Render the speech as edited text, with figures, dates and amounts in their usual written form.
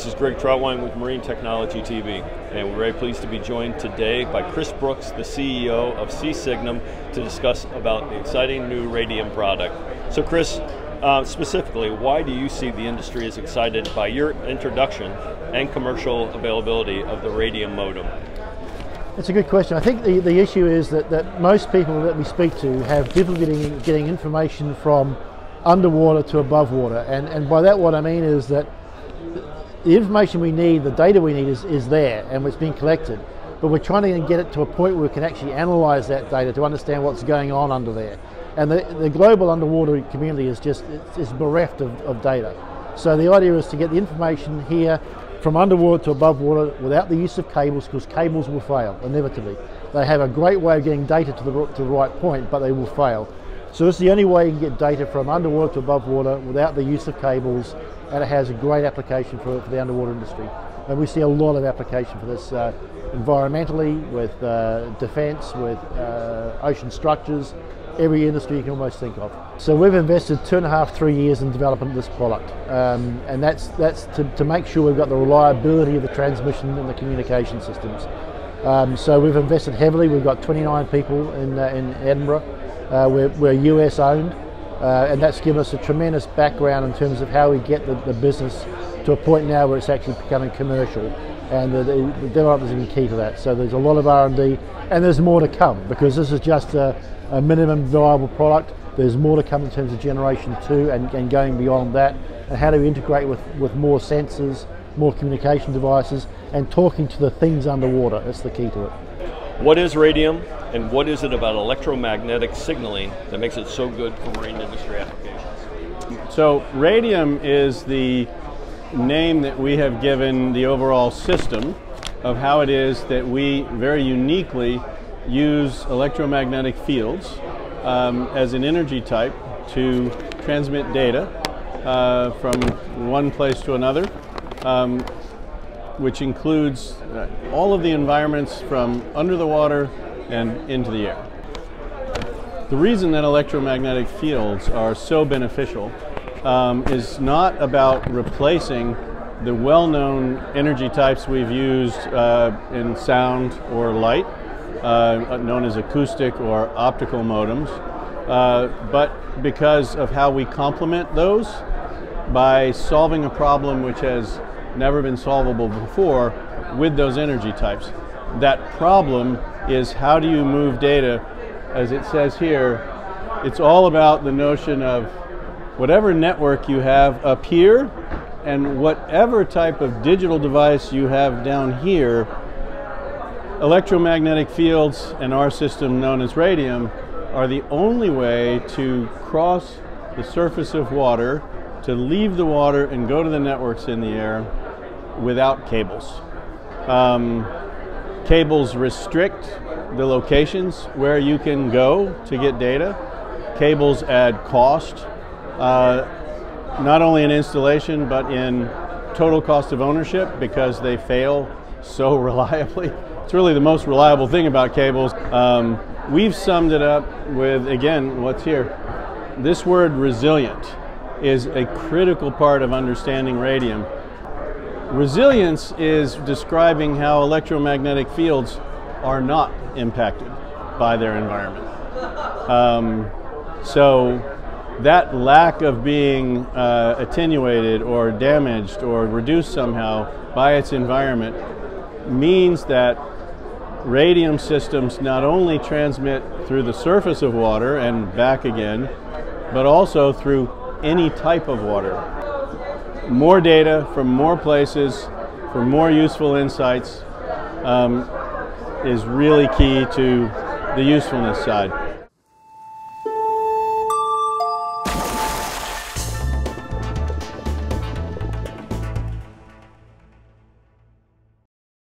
This is Greg Troutwine with Marine Technology TV, and we're very pleased to be joined today by Chris Brooks, the CEO of CSignum, to discuss about the exciting new RadiEM product. So Chris, specifically, why do you see the industry is excited by your introduction and commercial availability of the RadiEM modem? That's a good question. I think the issue is that most people that we speak to have difficulty getting information from underwater to above water, and by that what I mean is that the information we need, the data we need is there and it's being collected, but we're trying to get it to a point where we can actually analyze that data to understand what's going on under there. And the global underwater community is bereft of data. So the idea is to get the information here from underwater to above water without the use of cables, because cables will fail inevitably. They have a great way of getting data to the right point, but they will fail. So this is the only way you can get data from underwater to above water without the use of cables, and it has a great application for the underwater industry. And we see a lot of application for this environmentally, with defense, with ocean structures, every industry you can almost think of. So we've invested 2.5 to 3 years in developing this product, and that's to make sure we've got the reliability of the transmission and the communication systems. So we've invested heavily. We've got 29 people in Edinburgh. We're US owned, and that's given us a tremendous background in terms of how we get the business to a point now where it's actually becoming commercial, and the development has been key to that. So there's a lot of R&D, and there's more to come, because this is just a minimum viable product. There's more to come in terms of generation 2 and going beyond that, and how do we integrate with more sensors, more communication devices, and talking to the things underwater. That's the key to it. What is RadiEM, and what is it about electromagnetic signaling that makes it so good for marine industry applications? So RadiEM is the name that we have given the overall system of how it is that we very uniquely use electromagnetic fields as an energy type to transmit data from one place to another, which includes all of the environments from under the water and into the air. The reason that electromagnetic fields are so beneficial is not about replacing the well-known energy types we've used in sound or light, known as acoustic or optical modems, but because of how we complement those by solving a problem which has never been solvable before with those energy types. That problem is, how do you move data? As it says here, it's all about the notion of whatever network you have up here and whatever type of digital device you have down here. Electromagnetic fields and our system known as RadiEM are the only way to cross the surface of water, to leave the water and go to the networks in the air without cables. Cables restrict the locations where you can go to get data. Cables add cost, not only in installation but in total cost of ownership, because they fail so reliably. It's really the most reliable thing about cables. We've summed it up with, again, what's here. This word resilient is a critical part of understanding RadiEM. Resilience is describing how electromagnetic fields are not impacted by their environment. So that lack of being attenuated or damaged or reduced somehow by its environment means that RadiEM systems not only transmit through the surface of water and back again, but also through any type of water. More data from more places for more useful insights is really key to the usefulness side.